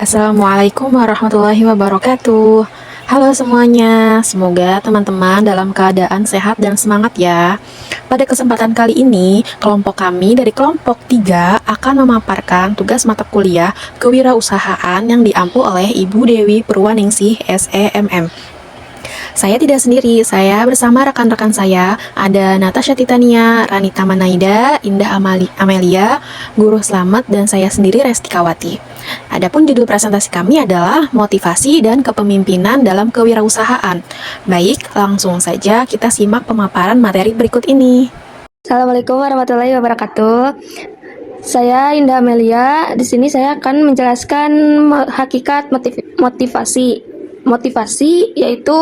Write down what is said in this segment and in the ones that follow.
Assalamualaikum warahmatullahi wabarakatuh. Halo semuanya, semoga teman-teman dalam keadaan sehat dan semangat ya. Pada kesempatan kali ini, kelompok kami dari kelompok 3 akan memaparkan tugas mata kuliah kewirausahaan yang diampu oleh Ibu Dewi Purwaningsih SEMM. Saya tidak sendiri, saya bersama rekan-rekan saya, ada Natasha Titania, Ranita Manaida, Indah Amelia, Guru Slamet, dan saya sendiri Resti Kawati. Adapun judul presentasi kami adalah motivasi dan kepemimpinan dalam kewirausahaan. Baik, langsung saja kita simak pemaparan materi berikut ini. Assalamualaikum warahmatullahi wabarakatuh. Saya Indah Amelia. Di sini saya akan menjelaskan hakikat motivasi. Motivasi yaitu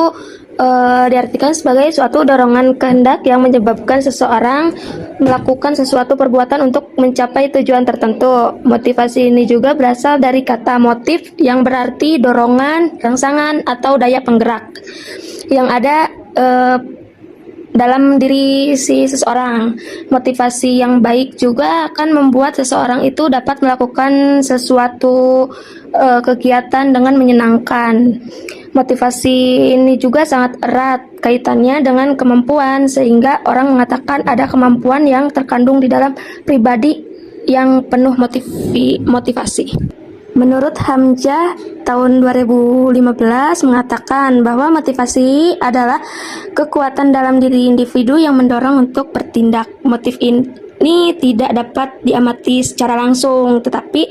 diartikan sebagai suatu dorongan kehendak yang menyebabkan seseorang melakukan sesuatu perbuatan untuk mencapai tujuan tertentu. Motivasi ini juga berasal dari kata motif yang berarti dorongan, rangsangan, atau daya penggerak yang ada dalam diri si seseorang. Motivasi yang baik juga akan membuat seseorang itu dapat melakukan sesuatu kegiatan dengan menyenangkan. Motivasi ini juga sangat erat kaitannya dengan kemampuan, sehingga orang mengatakan ada kemampuan yang terkandung di dalam pribadi yang penuh motivasi. Menurut Hamzah tahun 2015 mengatakan bahwa motivasi adalah kekuatan dalam diri individu yang mendorong untuk bertindak. Motif ini tidak dapat diamati secara langsung, tetapi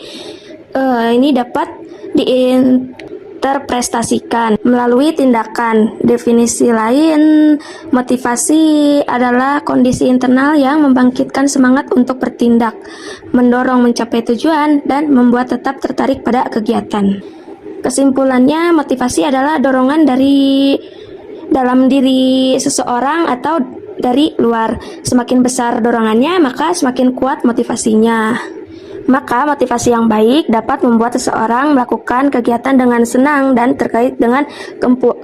ini dapat diinterpretasikan melalui tindakan. Definisi lain, motivasi adalah kondisi internal yang membangkitkan semangat untuk bertindak, mendorong mencapai tujuan, dan membuat tetap tertarik pada kegiatan. Kesimpulannya, motivasi adalah dorongan dari dalam diri seseorang atau dari luar. Semakin besar dorongannya, maka semakin kuat motivasinya. Maka motivasi yang baik dapat membuat seseorang melakukan kegiatan dengan senang dan terkait dengan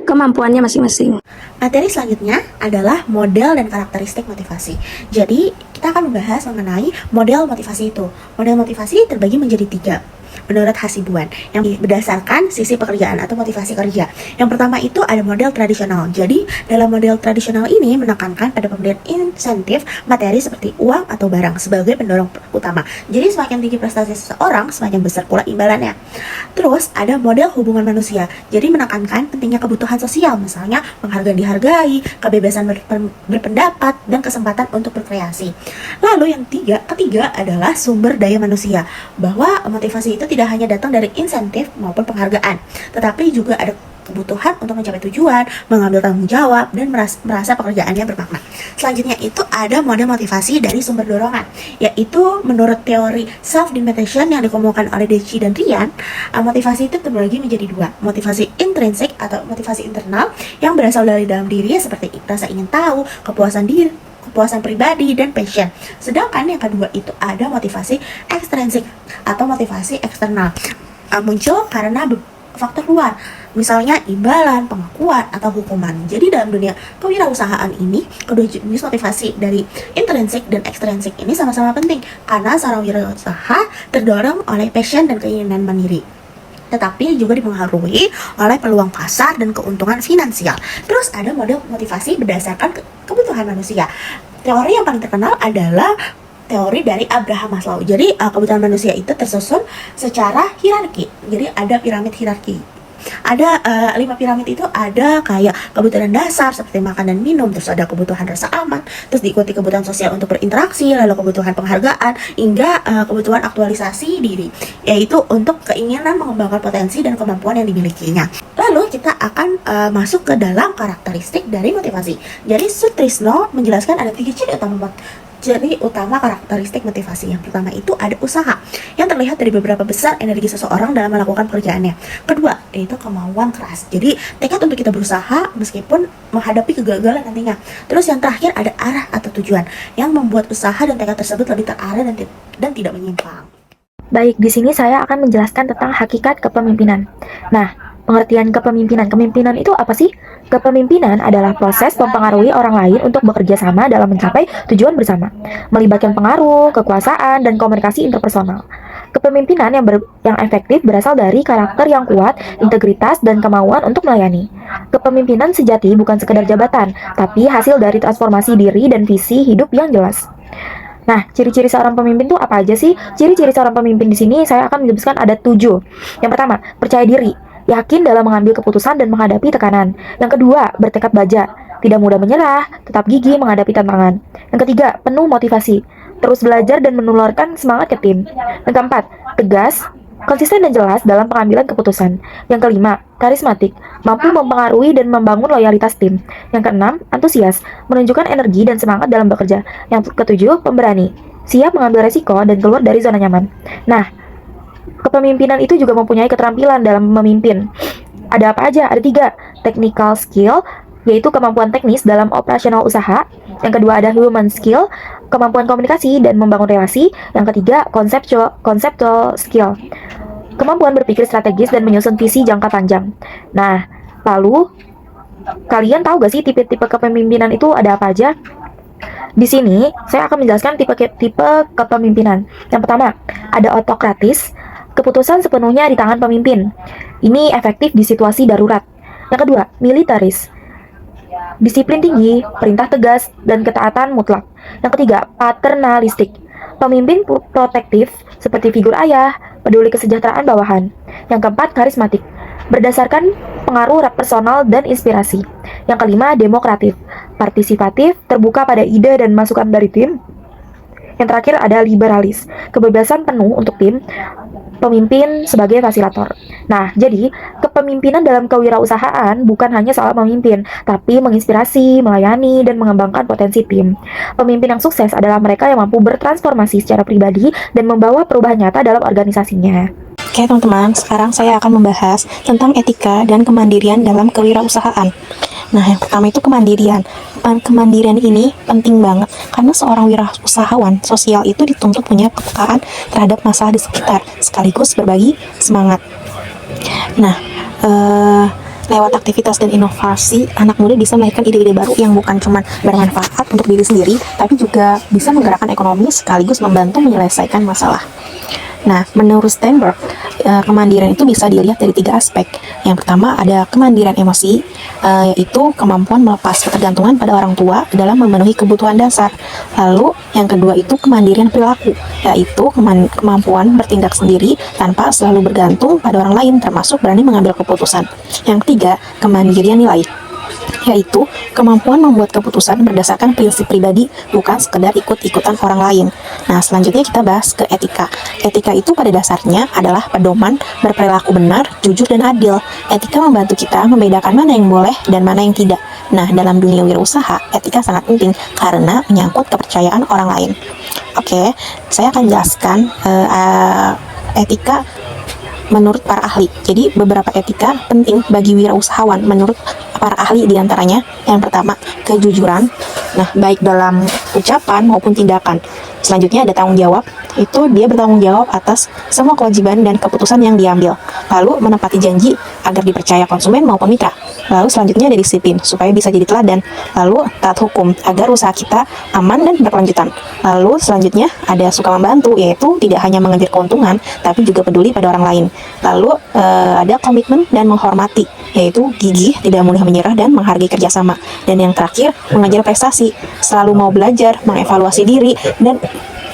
kemampuannya masing-masing. Materi selanjutnya adalah model dan karakteristik motivasi. Jadi, kita akan membahas mengenai model motivasi itu. Model motivasi terbagi menjadi 3 menurut Hasibuan, yang berdasarkan sisi pekerjaan atau motivasi kerja. Yang pertama itu ada model tradisional. Jadi, dalam model tradisional ini menekankan pada pemberian insentif materi seperti uang atau barang sebagai pendorong utama. Jadi, semakin tinggi prestasi seseorang, semakin besar pula imbalannya. Terus, ada model hubungan manusia. Jadi, menekankan pentingnya kebutuhan sosial, misalnya penghargaan dihargai, kebebasan berpendapat, dan kesempatan untuk berkreasi. Lalu, yang ketiga adalah sumber daya manusia, bahwa motivasi itu tidak hanya datang dari insentif maupun penghargaan, tetapi juga ada kebutuhan untuk mencapai tujuan, mengambil tanggung jawab, dan merasa pekerjaannya bermakna. Selanjutnya itu ada model motivasi dari sumber dorongan, yaitu menurut teori self-determination yang dikemukakan oleh Deci dan Rian, motivasi itu terbagi menjadi 2, motivasi intrinsik atau motivasi internal yang berasal dari dalam diri seperti rasa ingin tahu, kepuasan diri, kepuasan pribadi, dan passion. Sedangkan yang kedua itu ada motivasi ekstrinsik atau motivasi eksternal, muncul karena faktor luar, misalnya imbalan, pengakuan, atau hukuman. Jadi dalam dunia kewirausahaan ini, kedua jenis motivasi dari intrinsik dan ekstrinsik ini sama-sama penting, karena seorang wirausaha terdorong oleh passion dan keinginan mandiri, tetapi juga dipengaruhi oleh peluang pasar dan keuntungan finansial. Terus ada model motivasi berdasarkan kebutuhan manusia. Teori yang paling terkenal adalah teori dari Abraham Maslow. Jadi kebutuhan manusia itu tersusun secara hierarki. Jadi ada piramid hierarki. Ada 5 piramid itu, ada kayak kebutuhan dasar seperti makan dan minum, terus ada kebutuhan rasa aman, terus diikuti kebutuhan sosial untuk berinteraksi, lalu kebutuhan penghargaan, hingga kebutuhan aktualisasi diri, yaitu untuk keinginan mengembangkan potensi dan kemampuan yang dimilikinya. Lalu kita akan masuk ke dalam karakteristik dari motivasi. Jadi Sutrisno menjelaskan ada 3 ciri utama karakteristik motivasi. Yang pertama itu ada usaha, yang terlihat dari beberapa besar energi seseorang dalam melakukan pekerjaannya. Kedua, yaitu kemauan keras. Jadi, tekad untuk kita berusaha meskipun menghadapi kegagalan nantinya. Terus yang terakhir ada arah atau tujuan, yang membuat usaha dan tekad tersebut lebih terarah dan tidak menyimpang. Baik, di sini saya akan menjelaskan tentang hakikat kepemimpinan. Nah, pengertian kepemimpinan. Kepemimpinan itu apa sih? Kepemimpinan adalah proses mempengaruhi orang lain untuk bekerja sama dalam mencapai tujuan bersama, melibatkan pengaruh, kekuasaan, dan komunikasi interpersonal. Kepemimpinan yang efektif berasal dari karakter yang kuat, integritas, dan kemauan untuk melayani. Kepemimpinan sejati bukan sekedar jabatan, tapi hasil dari transformasi diri dan visi hidup yang jelas. Nah, ciri-ciri seorang pemimpin itu apa aja sih? Ciri-ciri seorang pemimpin di sini saya akan menyebutkan ada 7. Yang pertama, percaya diri, yakin dalam mengambil keputusan dan menghadapi tekanan. Yang kedua, bertekad baja, tidak mudah menyerah, tetap gigih menghadapi tantangan. Yang ketiga, penuh motivasi, terus belajar dan menularkan semangat ke tim. Yang keempat, tegas, konsisten dan jelas dalam pengambilan keputusan. Yang kelima, karismatik, mampu mempengaruhi dan membangun loyalitas tim. Yang keenam, antusias, menunjukkan energi dan semangat dalam bekerja. Yang ketujuh, pemberani, siap mengambil resiko dan keluar dari zona nyaman. Nah, kepemimpinan itu juga mempunyai keterampilan dalam memimpin. Ada apa aja? Ada 3, technical skill, yaitu kemampuan teknis dalam operasional usaha. Yang kedua ada human skill, kemampuan komunikasi dan membangun relasi. Yang ketiga, conceptual skill, kemampuan berpikir strategis dan menyusun visi jangka panjang. Nah, lalu kalian tahu gak sih tipe-tipe kepemimpinan itu ada apa aja? Di sini saya akan menjelaskan tipe kepemimpinan. Yang pertama, ada autokratis, keputusan sepenuhnya di tangan pemimpin. Ini efektif di situasi darurat. Yang kedua, militaris, disiplin tinggi, perintah tegas, dan ketaatan mutlak. Yang ketiga, paternalistik, pemimpin protektif seperti figur ayah, peduli kesejahteraan bawahan. Yang keempat, karismatik, berdasarkan pengaruh personal dan inspirasi. Yang kelima, demokratif, partisipatif, terbuka pada ide dan masukan dari tim. Yang terakhir ada liberalis, kebebasan penuh untuk tim, pemimpin sebagai fasilitator. Nah, jadi kepemimpinan dalam kewirausahaan bukan hanya soal memimpin, tapi menginspirasi, melayani, dan mengembangkan potensi tim. Pemimpin yang sukses adalah mereka yang mampu bertransformasi secara pribadi dan membawa perubahan nyata dalam organisasinya. Oke teman-teman, sekarang saya akan membahas tentang etika dan kemandirian dalam kewirausahaan. Nah, yang pertama itu kemandirian. Kemandirian ini penting banget karena seorang wirausahawan sosial itu dituntut punya kepekaan terhadap masalah di sekitar, sekaligus berbagi semangat. Nah, lewat aktivitas dan inovasi, anak muda bisa melahirkan ide-ide baru yang bukan cuma bermanfaat untuk diri sendiri, tapi juga bisa menggerakkan ekonomi sekaligus membantu menyelesaikan masalah. Nah, menurut Steinberg, kemandirian itu bisa dilihat dari 3 aspek. Yang pertama ada kemandirian emosi, yaitu kemampuan melepas ketergantungan pada orang tua dalam memenuhi kebutuhan dasar. Lalu yang kedua itu kemandirian perilaku, yaitu kemampuan bertindak sendiri tanpa selalu bergantung pada orang lain, termasuk berani mengambil keputusan. Yang ketiga, kemandirian nilai, yaitu kemampuan membuat keputusan berdasarkan prinsip pribadi, bukan sekedar ikut-ikutan orang lain. Nah, selanjutnya kita bahas ke etika. Etika itu pada dasarnya adalah pedoman berperilaku benar, jujur, dan adil. Etika membantu kita membedakan mana yang boleh dan mana yang tidak. Nah, dalam dunia wirausaha, etika sangat penting karena menyangkut kepercayaan orang lain. Oke, saya akan jelaskan etika menurut para ahli. Jadi beberapa etika penting bagi wirausahawan menurut para ahli, diantaranya yang pertama kejujuran, nah baik dalam ucapan maupun tindakan. Selanjutnya ada tanggung jawab, itu dia bertanggung jawab atas semua kewajiban dan keputusan yang diambil. Lalu menepati janji agar dipercaya konsumen maupun mitra. Lalu selanjutnya ada disiplin supaya bisa jadi teladan. Lalu taat hukum agar usaha kita aman dan berkelanjutan. Lalu selanjutnya ada suka membantu, yaitu tidak hanya mengejar keuntungan tapi juga peduli pada orang lain. Lalu ada komitmen dan menghormati, yaitu gigih, tidak mudah menyerah dan menghargai kerjasama. Dan yang terakhir mengejar prestasi, selalu mau belajar, mengevaluasi diri dan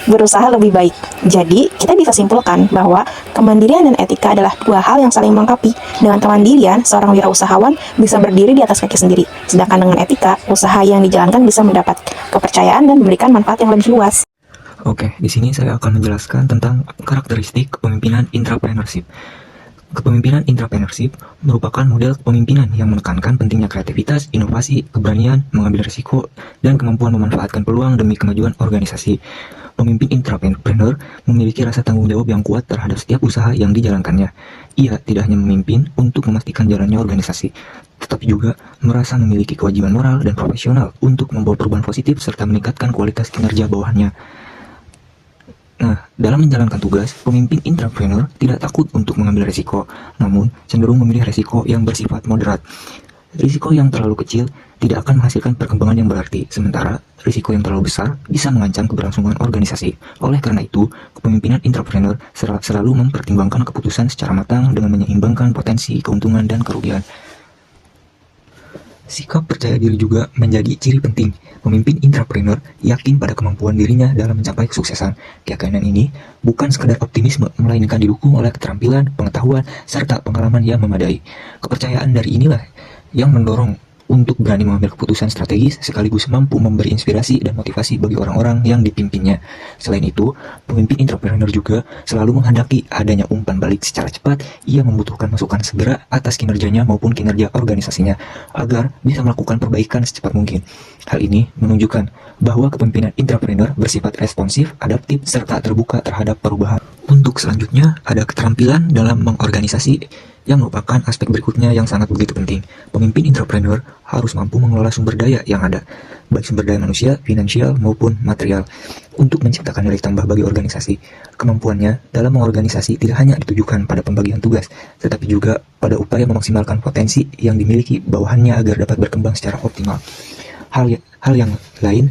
berusaha lebih baik. Jadi, kita bisa simpulkan bahwa kemandirian dan etika adalah 2 hal yang saling melengkapi. Dengan kemandirian, seorang wirausahawan bisa berdiri di atas kaki sendiri. Sedangkan dengan etika, usaha yang dijalankan bisa mendapat kepercayaan dan memberikan manfaat yang lebih luas. Oke, di sini saya akan menjelaskan tentang karakteristik kepemimpinan intrapreneurship. Kepemimpinan intrapreneurship merupakan model kepemimpinan yang menekankan pentingnya kreativitas, inovasi, keberanian, mengambil risiko, dan kemampuan memanfaatkan peluang demi kemajuan organisasi. Pemimpin intrapreneur memiliki rasa tanggung jawab yang kuat terhadap setiap usaha yang dijalankannya. Ia tidak hanya memimpin untuk memastikan jalannya organisasi, tetapi juga merasa memiliki kewajiban moral dan profesional untuk membawa perubahan positif serta meningkatkan kualitas kinerja bawahannya. Nah, dalam menjalankan tugas, pemimpin intrapreneur tidak takut untuk mengambil risiko, namun cenderung memilih risiko yang bersifat moderat. Risiko yang terlalu kecil tidak akan menghasilkan perkembangan yang berarti, sementara risiko yang terlalu besar bisa mengancam keberlangsungan organisasi. Oleh karena itu, kepemimpinan intrapreneur selalu mempertimbangkan keputusan secara matang dengan menyeimbangkan potensi, keuntungan, dan kerugian. Sikap percaya diri juga menjadi ciri penting. Pemimpin intrapreneur yakin pada kemampuan dirinya dalam mencapai kesuksesan. Keyakinan ini bukan sekadar optimisme, melainkan didukung oleh keterampilan, pengetahuan, serta pengalaman yang memadai. Kepercayaan dari inilah yang mendorong untuk berani mengambil keputusan strategis sekaligus mampu memberi inspirasi dan motivasi bagi orang-orang yang dipimpinnya. Selain itu, pemimpin entrepreneur juga selalu menghendaki adanya umpan balik secara cepat. Ia membutuhkan masukan segera atas kinerjanya maupun kinerja organisasinya agar bisa melakukan perbaikan secepat mungkin. Hal ini menunjukkan bahwa kepemimpinan entrepreneur bersifat responsif, adaptif, serta terbuka terhadap perubahan. Untuk selanjutnya, ada keterampilan dalam mengorganisasi yang merupakan aspek berikutnya yang sangat begitu penting. Pemimpin entrepreneur harus mampu mengelola sumber daya yang ada, baik sumber daya manusia, finansial, maupun material, untuk menciptakan nilai tambah bagi organisasi. Kemampuannya dalam mengorganisasi tidak hanya ditujukan pada pembagian tugas, tetapi juga pada upaya memaksimalkan potensi yang dimiliki bawahannya agar dapat berkembang secara optimal. Hal yang lain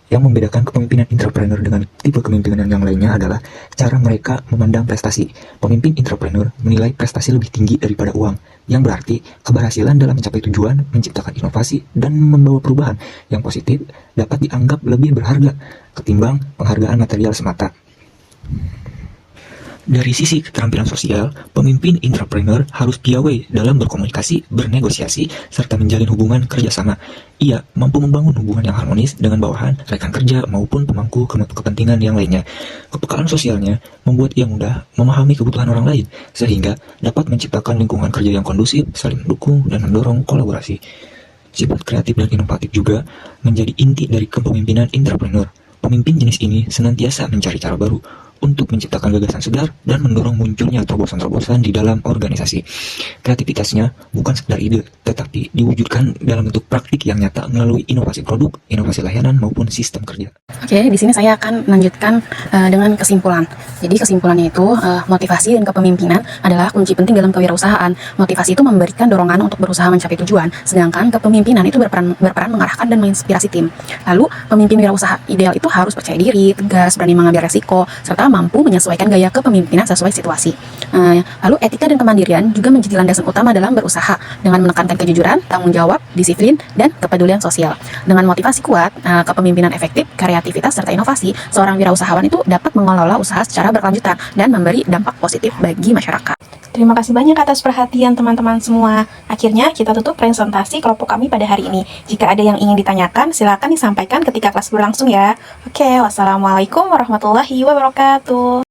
yang membedakan kepemimpinan entrepreneur dengan tipe kepemimpinan yang lainnya adalah cara mereka memandang prestasi. Pemimpin entrepreneur menilai prestasi lebih tinggi daripada uang, yang berarti keberhasilan dalam mencapai tujuan, menciptakan inovasi, dan membawa perubahan yang positif dapat dianggap lebih berharga ketimbang penghargaan material semata. Dari sisi keterampilan sosial, pemimpin entrepreneur harus piawai dalam berkomunikasi, bernegosiasi, serta menjalin hubungan kerjasama. Ia mampu membangun hubungan yang harmonis dengan bawahan, rekan kerja, maupun pemangku kepentingan yang lainnya. Kepekaan sosialnya membuat ia mudah memahami kebutuhan orang lain, sehingga dapat menciptakan lingkungan kerja yang kondusif, saling mendukung, dan mendorong kolaborasi. Sifat kreatif dan inovatif juga menjadi inti dari kepemimpinan entrepreneur. Pemimpin jenis ini senantiasa mencari cara baru untuk menciptakan gagasan segar dan mendorong munculnya terobosan-terobosan di dalam organisasi. Kreativitasnya bukan sekedar ide, tetapi diwujudkan dalam bentuk praktik yang nyata melalui inovasi produk, inovasi layanan, maupun sistem kerja. Oke, di sini saya akan melanjutkan dengan kesimpulan. Jadi kesimpulannya itu motivasi dan kepemimpinan adalah kunci penting dalam kewirausahaan. Motivasi itu memberikan dorongan untuk berusaha mencapai tujuan, sedangkan kepemimpinan itu berperan mengarahkan dan menginspirasi tim. Lalu pemimpin wirausaha ideal itu harus percaya diri, tegas, berani mengambil resiko, serta mampu menyesuaikan gaya kepemimpinan sesuai situasi. Lalu etika dan kemandirian juga menjadi landasan utama dalam berusaha dengan menekankan kejujuran, tanggung jawab, disiplin, dan kepedulian sosial. Dengan motivasi kuat, kepemimpinan efektif, kreativitas, serta inovasi, seorang wirausahawan itu dapat mengelola usaha secara berkelanjutan dan memberi dampak positif bagi masyarakat. Terima kasih banyak atas perhatian teman-teman semua. Akhirnya kita tutup presentasi kelompok kami pada hari ini. Jika ada yang ingin ditanyakan, silakan disampaikan ketika kelas berlangsung ya. Oke, wassalamualaikum warahmatullahi wabarakatuh.